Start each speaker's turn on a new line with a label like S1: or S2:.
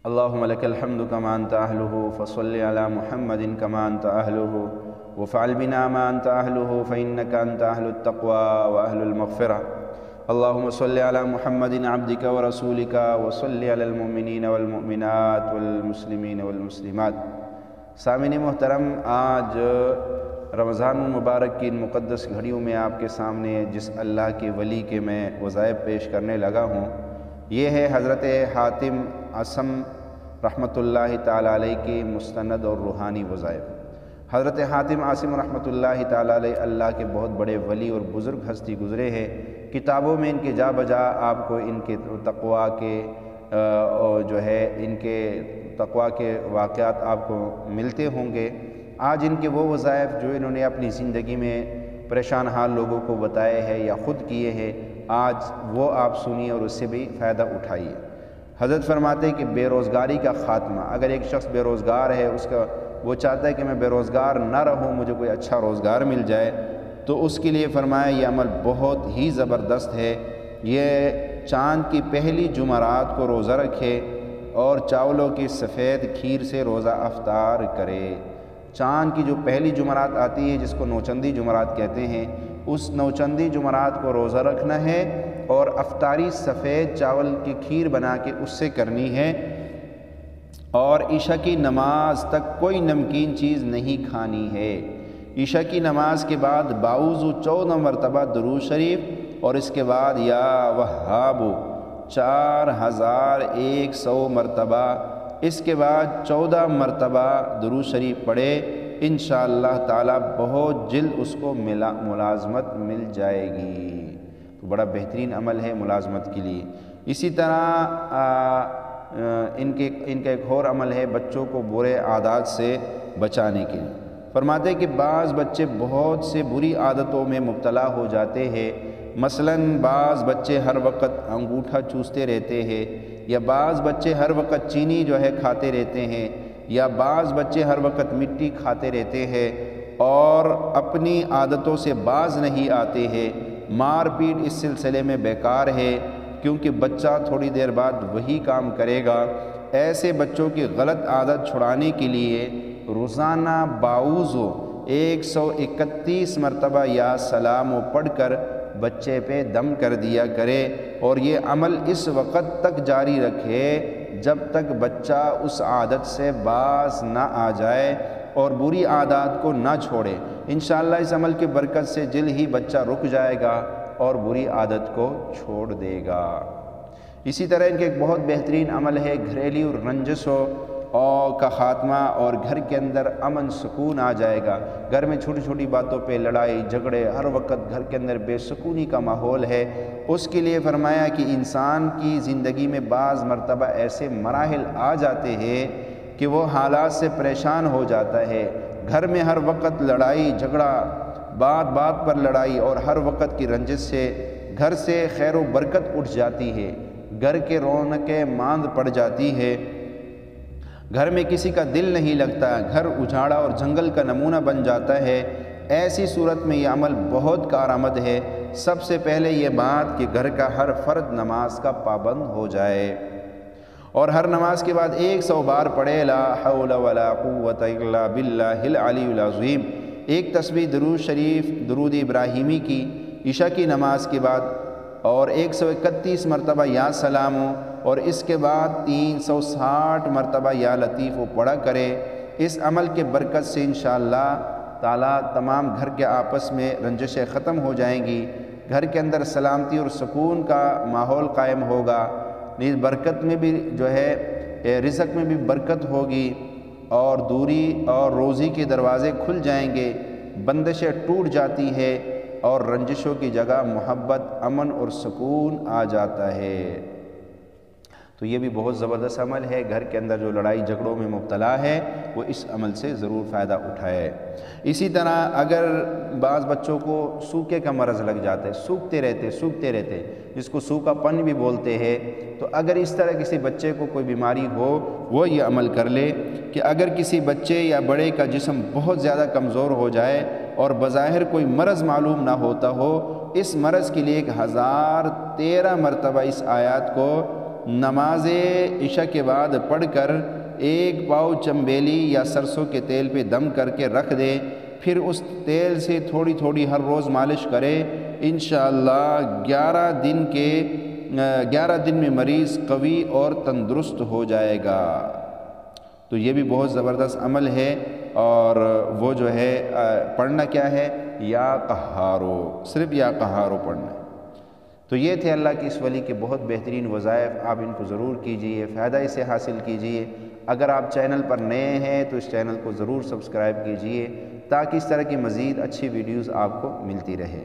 S1: اللهم لك الحمد كما أنت أهله فصل على محمد كما أنت أهله وفعل بنا ما أنت أهله فإنك أنت أهل التقوى وأهل المغفرة. اللهم صل على محمد عبدك ورسولك وصل على المؤمنين والمؤمنات والمسلمين والمسلمات. سامعین محترم، آج رمضان المبارک کی ان مقدس گھڑیوں میں آپ کے سامنے جس اللہ کے ولی کے میں وظائف پیش کرنے لگا ہوں، یہ ہے حضرت حاتم اعصم رحمۃ اللہ تعالیٰ علیہ کی مستند اور روحانی وظائف۔ حضرت حاتم اعصم رحمۃ اللہ تعالیٰ علیہ اللہ کے بہت بڑے ولی اور بزرگ ہستی گزرے ہیں۔ کتابوں میں ان کے جا بجا آپ کو ان کے تقویٰ کے ان کے تقویٰ کے واقعات آپ کو ملتے ہوں گے۔ آج ان کے وہ وظائف جو انہوں نے اپنی زندگی میں پریشان حال لوگوں کو بتائے ہیں یا خود کیے ہیں، آج وہ آپ سنیے اور اس سے بھی فائدہ اٹھائیے۔ حضرت فرماتے ہیں کہ بے روزگاری کا خاتمہ، اگر ایک شخص بے روزگار ہے، وہ چاہتا ہے کہ میں بے روزگار نہ رہوں، مجھے کوئی اچھا روزگار مل جائے، تو اس کے لیے فرمایا یہ عمل بہت ہی زبردست ہے۔ یہ چاند کی پہلی جمعرات کو روزہ رکھے اور چاولوں کی سفید کھیر سے روزہ افطار کرے۔ چاند کی جو پہلی جمعرات آتی ہے، جس کو نوچندی جمعرات کہتے ہیں، اس نوچندی جمعرات کو روزہ رکھنا ہے اور افطاری سفید چاول کی کھیر بنا کے اس سے کرنی ہے، اور عشاء کی نماز تک کوئی نمکین چیز نہیں کھانی ہے۔ عشاء کی نماز کے بعد باوضو 14 مرتبہ درود شریف اور اس کے بعد یا وہاب 4100 مرتبہ، اس کے بعد 14 مرتبہ درود شریف پڑھے، انشاءاللہ تعالی بہت جلد اس کو ملازمت مل جائے گی۔ تو بڑا بہترین عمل ہے ملازمت کے لیے۔ اسی طرح ان کا ایک اور عمل ہے بچوں کو برے عادات سے بچانے کے لیے۔ فرماتے کہ بعض بچے بہت سے بری عادتوں میں مبتلا ہو جاتے ہیں، مثلاً بعض بچے ہر وقت انگوٹھا چوستے رہتے ہیں، یا بعض بچے ہر وقت چینی کھاتے رہتے ہیں، یا بعض بچے ہر وقت مٹی کھاتے رہتے ہیں اور اپنی عادتوں سے باز نہیں آتے ہیں۔ مار پیٹ اس سلسلے میں بیکار ہے، کیونکہ بچہ تھوڑی دیر بعد وہی کام کرے گا۔ ایسے بچوں کی غلط عادت چھڑانے کے لیے روزانہ باوضو 131 مرتبہ یا سلام پڑھ کر بچے پہ دم کر دیا کرے، اور یہ عمل اس وقت تک جاری رکھے جب تک بچہ اس عادت سے باز نہ آ جائے اور بری عادات کو نہ چھوڑے۔ انشاءاللہ اس عمل کی برکت سے جلد ہی بچہ رک جائے گا اور بری عادت کو چھوڑ دے گا۔ اسی طرح ان کے ایک بہت بہترین عمل ہے گھریلو رنجشوں کا خاتمہ، اور گھر کے اندر امن سکون آ جائے گا۔ گھر میں چھوٹی چھوٹی باتوں پہ لڑائی جھگڑے، ہر وقت گھر کے اندر بے سکونی کا ماحول ہے، اس کے لیے فرمایا کہ انسان کی زندگی میں بعض مرتبہ ایسے مراحل آ جاتے ہیں کہ وہ حالات سے پریشان ہو جاتا ہے۔ گھر میں ہر وقت لڑائی جھگڑا، بات بات پر لڑائی اور ہر وقت کی رنجش سے گھر سے خیر و برکت اٹھ جاتی ہے، گھر کے رونقیں ماند پڑ جاتی ہے، گھر میں کسی کا دل نہیں لگتا، گھر اجاڑا اور جنگل کا نمونہ بن جاتا ہے۔ ایسی صورت میں یہ عمل بہت کارآمد ہے۔ سب سے پہلے یہ بات کہ گھر کا ہر فرد نماز کا پابند ہو جائے اور ہر نماز کے بعد 100 بار پڑھے لا حول ولا قوت الا باللہ العلی العظیم۔ ایک تسبیح درود شریف درود ابراہیمی کی عشاء کی نماز کے بعد، اور 131 مرتبہ یا سلام، اور اس کے بعد 360 مرتبہ یا لطیف پڑھا کرے۔ اس عمل کے برکت سے انشاءاللہ تعالی تمام گھر کے آپس میں رنجشیں ختم ہو جائیں گی، گھر کے اندر سلامتی اور سکون کا ماحول قائم ہوگا، برکت میں بھی رزق میں بھی برکت ہوگی، اور دوری اور روزی کے دروازے کھل جائیں گے، بندشیں ٹوٹ جاتی ہے اور رنجشوں کی جگہ محبت، امن اور سکون آ جاتا ہے۔ تو یہ بھی بہت زبردست عمل ہے۔ گھر کے اندر جو لڑائی جھگڑوں میں مبتلا ہے وہ اس عمل سے ضرور فائدہ اٹھائے۔ اسی طرح اگر بعض بچوں کو سوکے کا مرض لگ جاتا ہے، سوکھتے رہتے جس کو سوکھا پن بھی بولتے ہیں، تو اگر اس طرح کسی بچے کو کوئی بیماری ہو، وہ یہ عمل کر لے کہ اگر کسی بچے یا بڑے کا جسم بہت زیادہ کمزور ہو جائے اور بظاہر کوئی مرض معلوم نہ ہوتا ہو، اس مرض کے لیے 1013 مرتبہ اس آیات کو نماز عشاء کے بعد پڑھ کر 1 پاؤ چنبیلی یا سرسوں کے تیل پہ دم کر کے رکھ دے، پھر اس تیل سے تھوڑی تھوڑی ہر روز مالش کرے، انشاءاللہ 11 دن میں مریض قوی اور تندرست ہو جائے گا۔ تو یہ بھی بہت زبردست عمل ہے، اور وہ جو ہے پڑھنا کیا ہے؟ یا قہارو، صرف یا قہارو پڑھنا ہے۔ تو یہ تھے اللہ کی اس ولی کے بہت بہترین وظائف، آپ ان کو ضرور کیجئے، فائدہ اسے حاصل کیجئے۔ اگر آپ چینل پر نئے ہیں تو اس چینل کو ضرور سبسکرائب کیجئے تاکہ اس طرح کی مزید اچھی ویڈیوز آپ کو ملتی رہے۔